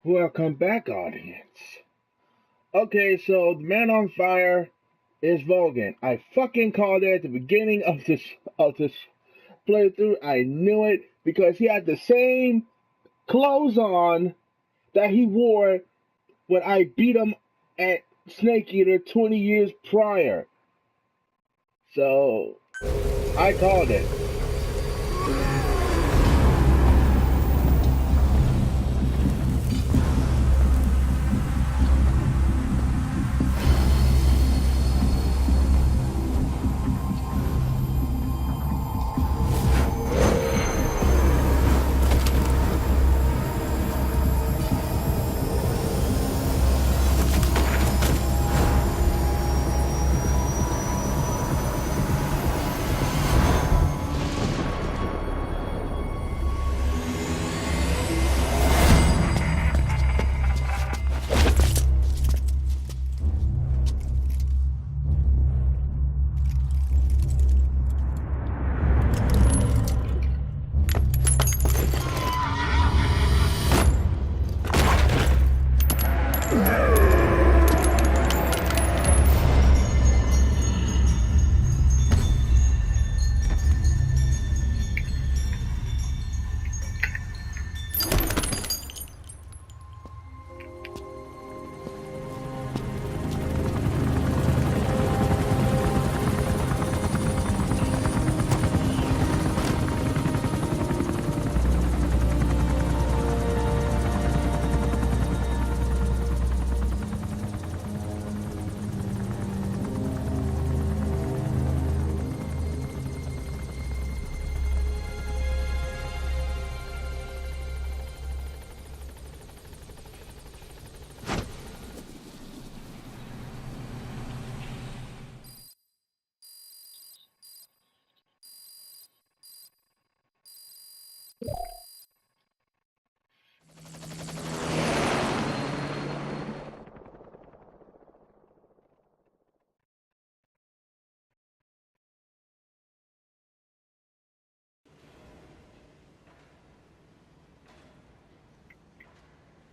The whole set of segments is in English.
Welcome back, audience. Okay, so the man on fire is Vogan. I fucking called it at the beginning of this playthrough. I knew it because he had the same clothes on that he wore when I beat him at Snake Eater 20 years prior. So I called it.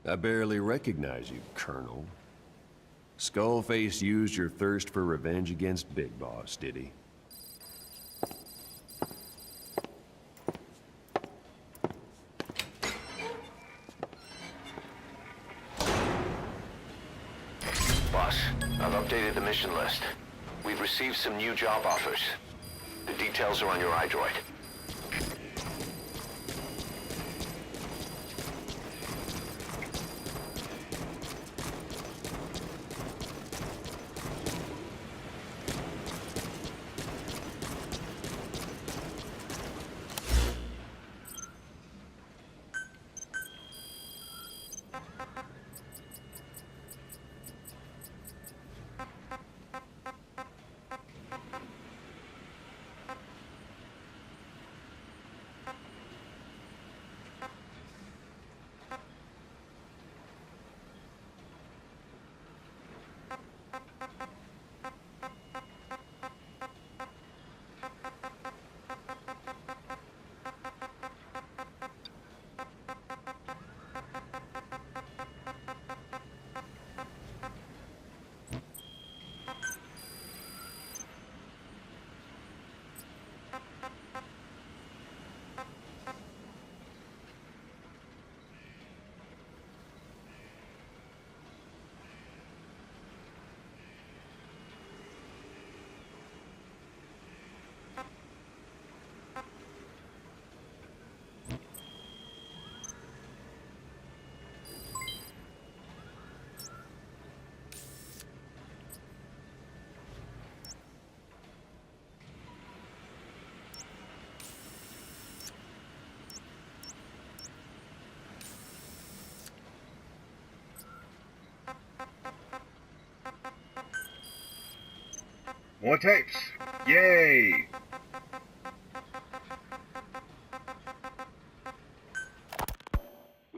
I barely recognize you, Colonel. Skullface used your thirst for revenge against Big Boss, did he? Boss, I've updated the mission list. We've received some new job offers. The details are on your iDroid. More tapes. Yay!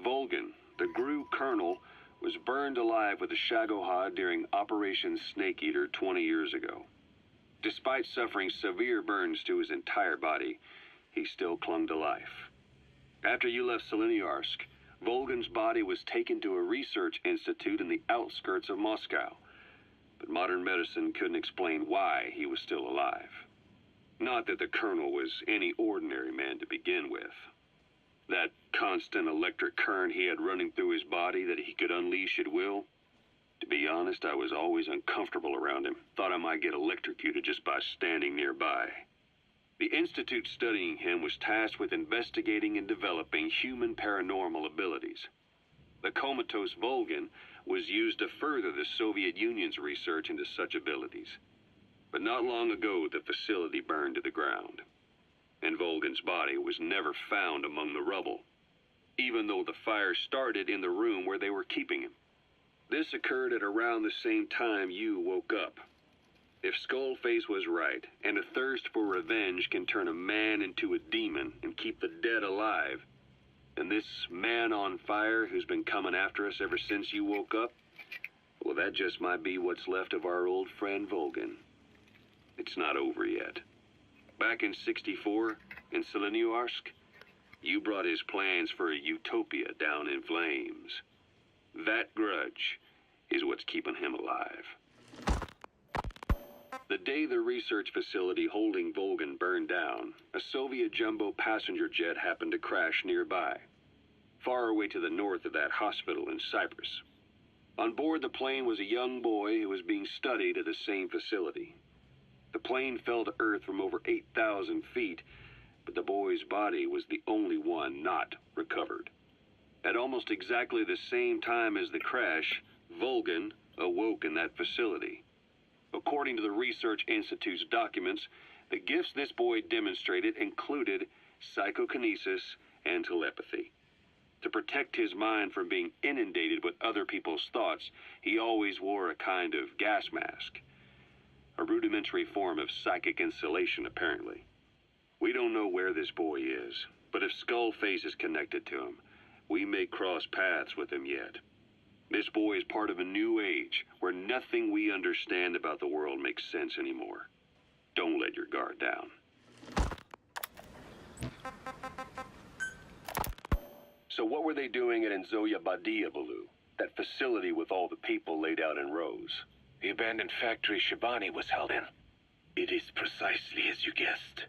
Volgan, the GRU colonel, was burned alive with a Shagohod during Operation Snake Eater 20 years ago. Despite suffering severe burns to his entire body, he still clung to life. After you left Seleniarsk, Volgan's body was taken to a research institute in the outskirts of Moscow, but modern medicine couldn't explain why he was still alive. Not that the Colonel was any ordinary man to begin with. That constant electric current he had running through his body that he could unleash at will, to be honest, I was always uncomfortable around him. Thought I might get electrocuted just by standing nearby. The institute studying him was tasked with investigating and developing human paranormal abilities. The comatose Volgan was used to further the Soviet Union's research into such abilities. But not long ago, the facility burned to the ground, and Volgan's body was never found among the rubble, even though the fire started in the room where they were keeping him. This occurred at around the same time you woke up. If Skullface was right, and a thirst for revenge can turn a man into a demon and keep the dead alive, then this man on fire who's been coming after us ever since you woke up, well, that just might be what's left of our old friend Volgan. It's not over yet. Back in '64, in Seleniorsk, you brought his plans for a utopia down in flames. That grudge is what's keeping him alive. The day the research facility holding Volgan burned down, a Soviet jumbo passenger jet happened to crash nearby, far away to the north of that hospital in Cyprus. On board the plane was a young boy who was being studied at the same facility. The plane fell to Earth from over 8,000 feet, but the boy's body was the only one not recovered. At almost exactly the same time as the crash, Volgan awoke in that facility. According to the Research Institute's documents, the gifts this boy demonstrated included psychokinesis and telepathy. To protect his mind from being inundated with other people's thoughts, he always wore a kind of gas mask. A rudimentary form of psychic insulation, apparently. We don't know where this boy is, but if Skullface is connected to him, we may cross paths with him yet. This boy is part of a new age where nothing we understand about the world makes sense anymore. Don't let your guard down. So what were they doing at Enzoya Badia, Baloo? That facility with all the people laid out in rows? The abandoned factory Shabani was held in. It is precisely as you guessed.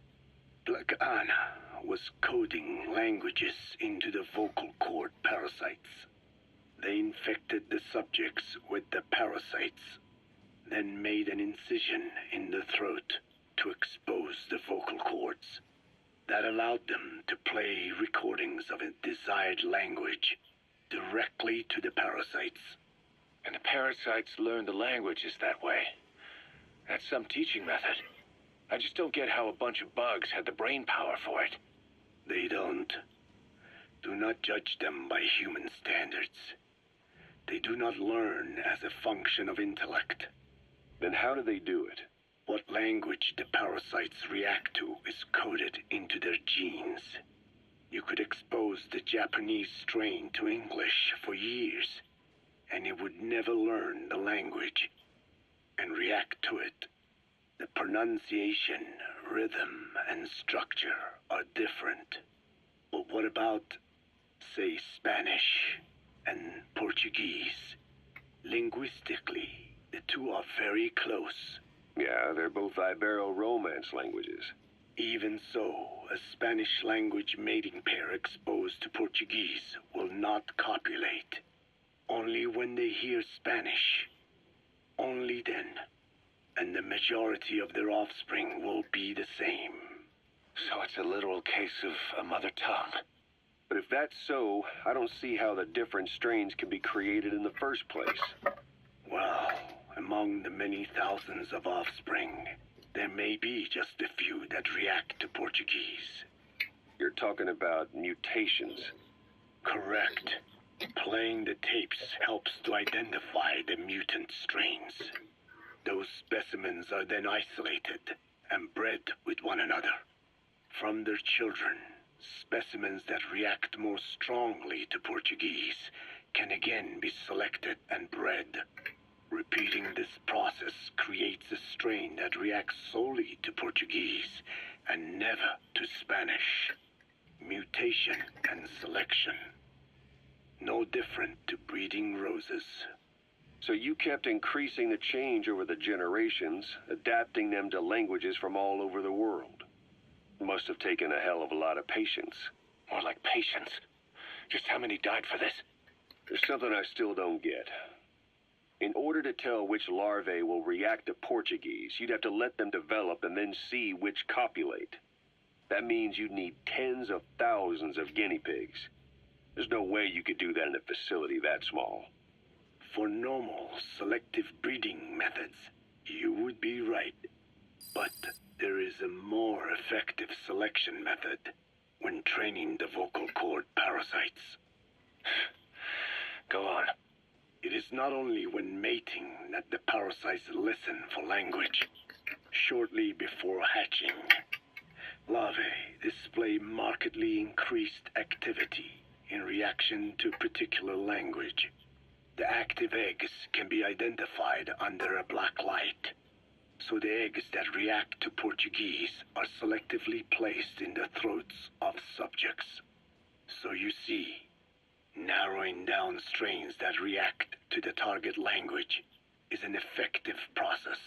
Black Anna was coding languages into the vocal cord parasites. They infected the subjects with the parasites, then made an incision in the throat to expose the vocal cords. That allowed them to play recordings of a desired language directly to the parasites. And the parasites learned the languages that way. That's some teaching method. I just don't get how a bunch of bugs had the brain power for it. They don't. Do not judge them by human standards. They do not learn as a function of intellect. Then how do they do it? What language the parasites react to is coded into their genes. You could expose the Japanese strain to English for years, and it would never learn the language and react to it. The pronunciation, rhythm, and structure are different. But what about, say, Spanish and Portuguese? Linguistically, the two are very close. Yeah, they're both Ibero-Romance languages. Even so, a Spanish language mating pair exposed to Portuguese will not copulate. Only when they hear Spanish. Only then. And the majority of their offspring will be the same. So it's a literal case of a mother tongue. But if that's so, I don't see how the different strains can be created in the first place. Well, among the many thousands of offspring, there may be just a few that react to Portuguese. You're talking about mutations. Correct. Playing the tapes helps to identify the mutant strains. Those specimens are then isolated and bred with one another. From their children, specimens that react more strongly to Portuguese can again be selected and bred. Repeating this process creates a strain that reacts solely to Portuguese and never to Spanish. Mutation and selection. no different to breeding roses. So you kept increasing the change over the generations, adapting them to languages from all over the world. Must have taken a hell of a lot of patience. More like patience. Just how many died for this? There's something I still don't get. In order to tell which larvae will react to Portuguese, you'd have to let them develop and then see which copulate. That means you'd need tens of thousands of guinea pigs. There's no way you could do that in a facility that small. For normal selective breeding methods, you would be right. But there is a more effective selection method when training the vocal cord parasites. Go on. It is not only when mating that the parasites listen for language. Shortly before hatching, larvae display markedly increased activity in reaction to particular language. The active eggs can be identified under a black light, so the eggs that react to Portuguese are selectively placed in the throats of subjects. So you see, narrowing down strains that react to the target language is an effective process,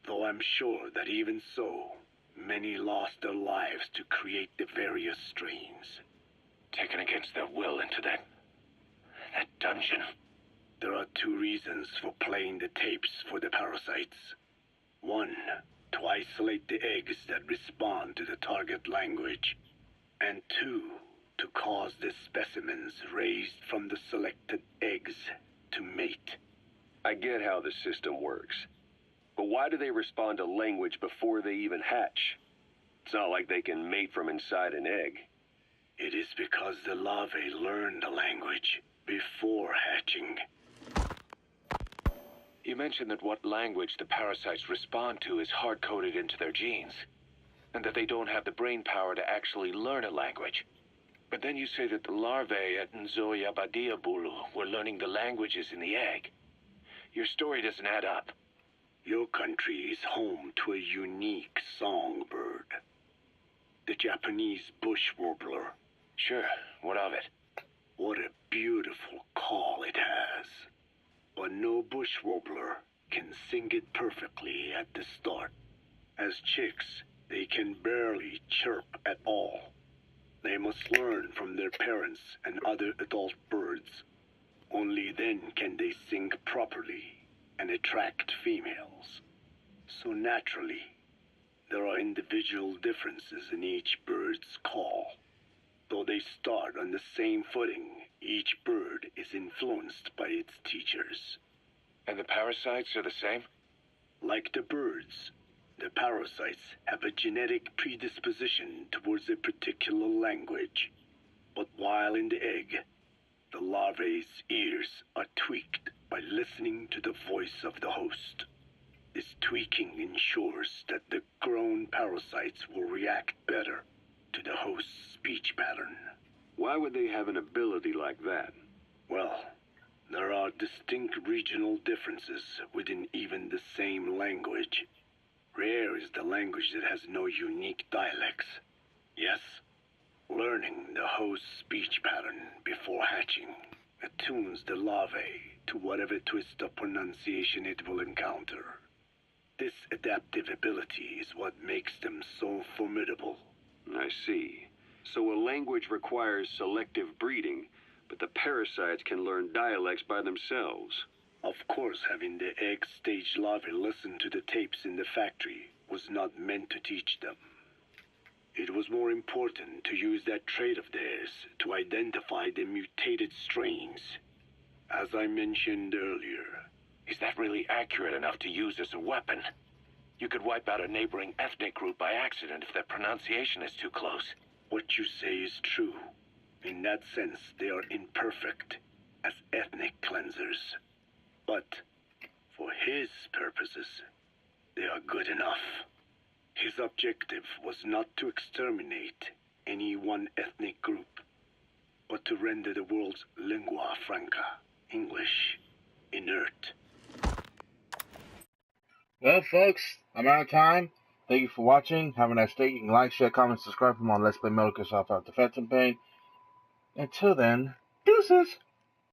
though I'm sure that even so, many lost their lives to create the various strains. Taken against their will into that dungeon. There are two reasons for playing the tapes for the parasites. One, to isolate the eggs that respond to the target language. And two, to cause the specimens raised from the selected eggs to mate. I get how the system works. But why do they respond to language before they even hatch? It's not like they can mate from inside an egg. It is because the larvae learn the language before hatching. You mentioned that what language the parasites respond to is hard-coded into their genes, and that they don't have the brain power to actually learn a language. But then you say that the larvae at Nzoia Badia Bulu were learning the languages in the egg. Your story doesn't add up. Your country is home to a unique songbird. The Japanese bush warbler. Sure, what of it? What a beautiful call it has. But no bush warbler can sing it perfectly at the start. As chicks, they can barely chirp at all. They must learn from their parents and other adult birds. Only then can they sing properly and attract females. So naturally, there are individual differences in each bird's call. Though they start on the same footing, each bird is influenced by its teachers. And the parasites are the same? Like the birds, the parasites have a genetic predisposition towards a particular language. But while in the egg, the larvae's ears are tweaked by listening to the voice of the host. This tweaking ensures that the grown parasites will react better to the host's speech pattern. Why would they have an ability like that? Well, there are distinct regional differences within even the same language. Rare is the language that has no unique dialects. Yes, learning the host's speech pattern before hatching attunes the larvae to whatever twist of pronunciation it will encounter. This adaptive ability is what makes them so formidable. I see. So a language requires selective breeding, but the parasites can learn dialects by themselves. Of course, having the egg-stage larvae listen to the tapes in the factory was not meant to teach them. It was more important to use that trait of theirs to identify the mutated strains. As I mentioned earlier. Is that really accurate enough to use as a weapon? You could wipe out a neighboring ethnic group by accident if their pronunciation is too close. What you say is true. In that sense, they are imperfect as ethnic cleansers. But for his purposes, they are good enough. His objective was not to exterminate any one ethnic group, but to render the world's lingua franca, English, inert. Well, folks, I'm out of time. Thank you for watching. Have a nice day. You can like, share, comment, subscribe for more Let's Play Metal Gear Solid 5 Defense Campaign. Until then, Deuces.